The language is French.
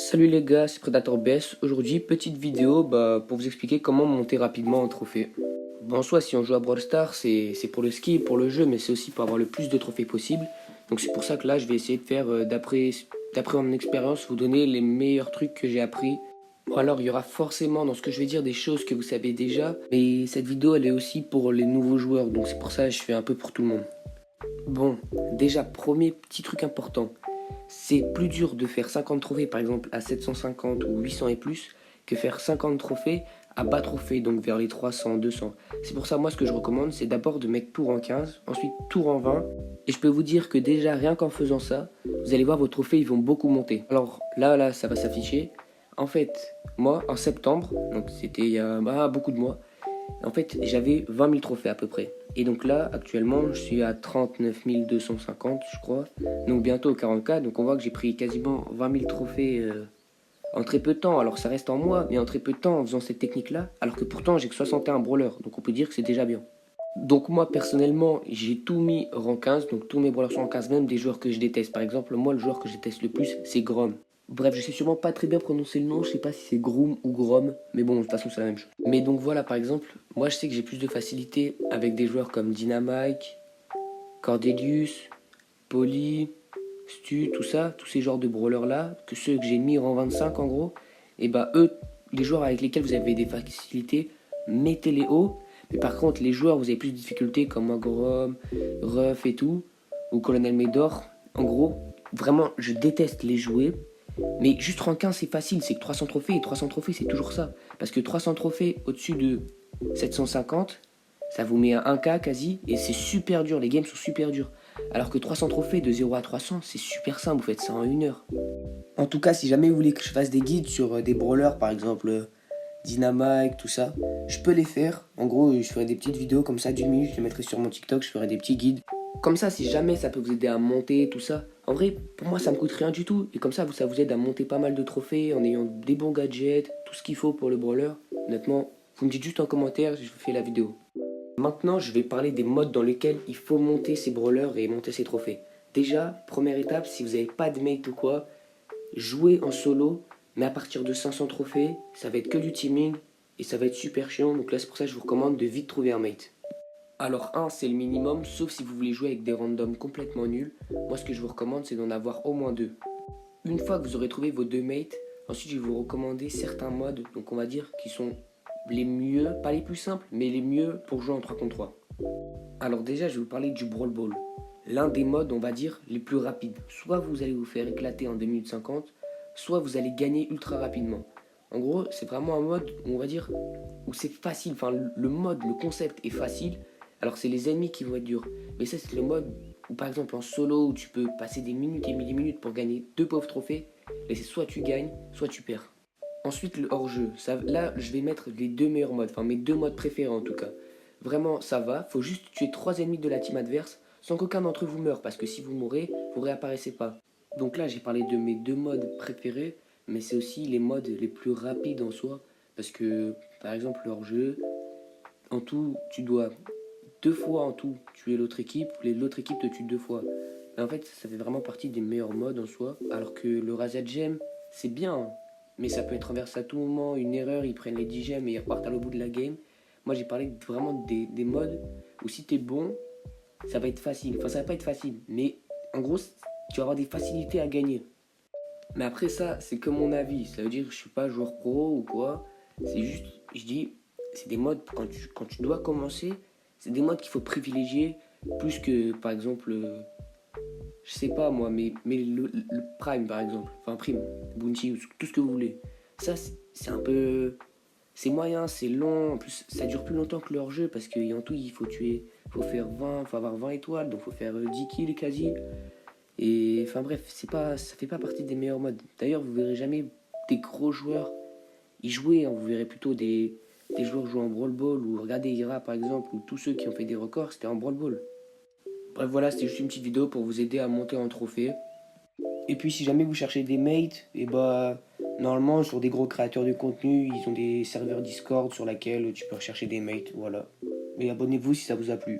Salut les gars, c'est Predator BS. Aujourd'hui, petite vidéo pour vous expliquer comment monter rapidement un trophée. Bon, en soi, si on joue à Brawl Stars, c'est pour le ski, pour le jeu, mais c'est aussi pour avoir le plus de trophées possible. Donc c'est pour ça que là, je vais essayer de faire, d'après mon expérience, vous donner les meilleurs trucs que j'ai appris. Bon, alors, il y aura forcément dans ce que je vais dire des choses que vous savez déjà, mais cette vidéo, elle est aussi pour les nouveaux joueurs, donc c'est pour ça que je fais un peu pour tout le monde. Bon, déjà, premier petit truc important. C'est plus dur de faire 50 trophées par exemple à 750 ou 800 et plus que faire 50 trophées à bas trophées, donc vers les 300, 200. C'est pour ça, moi, ce que je recommande, c'est d'abord de mettre tour en 15, ensuite tour en 20. Et je peux vous dire que déjà, rien qu'en faisant ça, vous allez voir vos trophées, ils vont beaucoup monter. Alors là, ça va s'afficher. En fait, moi, en septembre, donc c'était il y a beaucoup de mois, en fait, j'avais 20 000 trophées à peu près. Et donc là, actuellement, je suis à 39 250, je crois. Donc bientôt 40K. Donc on voit que j'ai pris quasiment 20 000 trophées en très peu de temps. Alors ça reste en moi, mais en très peu de temps en faisant cette technique-là. Alors que pourtant, j'ai que 61 brawlers. Donc on peut dire que c'est déjà bien. Donc moi, personnellement, j'ai tout mis rang 15. Donc tous mes brawlers sont en 15, même des joueurs que je déteste. Par exemple, moi, le joueur que je déteste le plus, c'est Grom. Bref, je sais sûrement pas très bien prononcer le nom, je sais pas si c'est Groom ou Grom, mais bon, de toute façon, c'est la même chose. Mais donc voilà, par exemple, moi je sais que j'ai plus de facilité avec des joueurs comme Dynamite, Cordelius, Polly, Stu, tout ça, tous ces genres de brawlers là, que ceux que j'ai mis rang 25 en gros, et bah eux, les joueurs avec lesquels vous avez des facilités, mettez-les hauts. Mais par contre, les joueurs où vous avez plus de difficultés comme Grom, Ruff et tout, ou Colonel Medor, en gros, vraiment, je déteste les jouer. Mais juste rang 15 c'est facile, c'est que 300 trophées, et 300 trophées c'est toujours ça. Parce que 300 trophées au-dessus de 750, ça vous met à 1K quasi, et c'est super dur, les games sont super durs. Alors que 300 trophées de 0 à 300, c'est super simple, vous faites ça en 1 heure. En tout cas, si jamais vous voulez que je fasse des guides sur des brawlers, par exemple Dynamite, tout ça, je peux les faire. En gros, je ferai des petites vidéos comme ça d'1 minute, je les mettrai sur mon TikTok, je ferai des petits guides. Comme ça, si jamais ça peut vous aider à monter, tout ça. En vrai, pour moi, ça me coûte rien du tout. Et comme ça vous aide à monter pas mal de trophées en ayant des bons gadgets, tout ce qu'il faut pour le brawler. Honnêtement, vous me dites juste en commentaire, je vous fais la vidéo. Maintenant, je vais parler des modes dans lesquels il faut monter ses brawlers et monter ses trophées. Déjà, première étape, si vous n'avez pas de mate ou quoi, jouez en solo, mais à partir de 500 trophées, ça va être que du teaming et ça va être super chiant. Donc là, c'est pour ça que je vous recommande de vite trouver un mate. Alors 1 c'est le minimum, sauf si vous voulez jouer avec des randoms complètement nuls. Moi ce que je vous recommande c'est d'en avoir au moins 2. Une fois que vous aurez trouvé vos 2 mates, ensuite je vais vous recommander certains modes, donc on va dire qui sont les mieux, pas les plus simples, mais les mieux pour jouer en 3 contre 3. Alors déjà je vais vous parler du Brawl Ball. L'un des modes on va dire les plus rapides. Soit vous allez vous faire éclater en 2 minutes 50, soit vous allez gagner ultra rapidement. En gros c'est vraiment un mode où on va dire où c'est facile, enfin le mode, le concept est facile. Alors c'est les ennemis qui vont être durs. Mais ça c'est le mode où par exemple en solo où tu peux passer des minutes et des minutes pour gagner 2 pauvres trophées. Et c'est soit tu gagnes, soit tu perds. Ensuite le hors-jeu. Là je vais mettre les 2 meilleurs modes, enfin mes 2 modes préférés en tout cas. Vraiment ça va, faut juste tuer 3 ennemis de la team adverse sans qu'aucun d'entre vous meure. Parce que si vous mourrez, vous réapparaissez pas. Donc là j'ai parlé de mes 2 modes préférés. Mais c'est aussi les modes les plus rapides en soi. Parce que par exemple le hors-jeu, en tout tu dois 2 fois en tout tuer l'autre équipe, l'autre équipe te tue 2 fois. Mais en fait, ça fait vraiment partie des meilleurs modes en soi. Alors que le Razia Gem, c'est bien, hein, mais ça peut être renversé à tout moment. Une erreur, ils prennent les 10 gemmes et ils repartent à l'au bout de la game. Moi, j'ai parlé vraiment des modes où si t'es bon, ça va être facile. Enfin, ça va pas être facile, mais en gros, tu vas avoir des facilités à gagner. Mais après ça, c'est que mon avis. Ça veut dire que je suis pas joueur pro ou quoi. C'est juste, je dis, c'est des modes, quand tu dois commencer, c'est des modes qu'il faut privilégier plus que, par exemple, je sais pas moi, mais le Prime par exemple. Enfin, Prime, Bounty, ou tout ce que vous voulez. Ça, c'est un peu. C'est moyen, c'est long. En plus, ça dure plus longtemps que leur jeu parce qu'en tout, il faut tuer. Faut faire 20, faut avoir 20 étoiles, donc faut faire 10 kills quasi. Et enfin bref, ça fait pas partie des meilleurs modes. D'ailleurs, vous verrez jamais des gros joueurs y jouer, hein. Vous verrez plutôt des joueurs jouer en Brawl Ball, ou regardez Ira par exemple, ou tous ceux qui ont fait des records, c'était en Brawl Ball. Bref, voilà, c'était juste une petite vidéo pour vous aider à monter en trophée. Et puis si jamais vous cherchez des mates, et normalement sur des gros créateurs de contenu, ils ont des serveurs Discord sur lesquels tu peux rechercher des mates, voilà. Et abonnez-vous si ça vous a plu.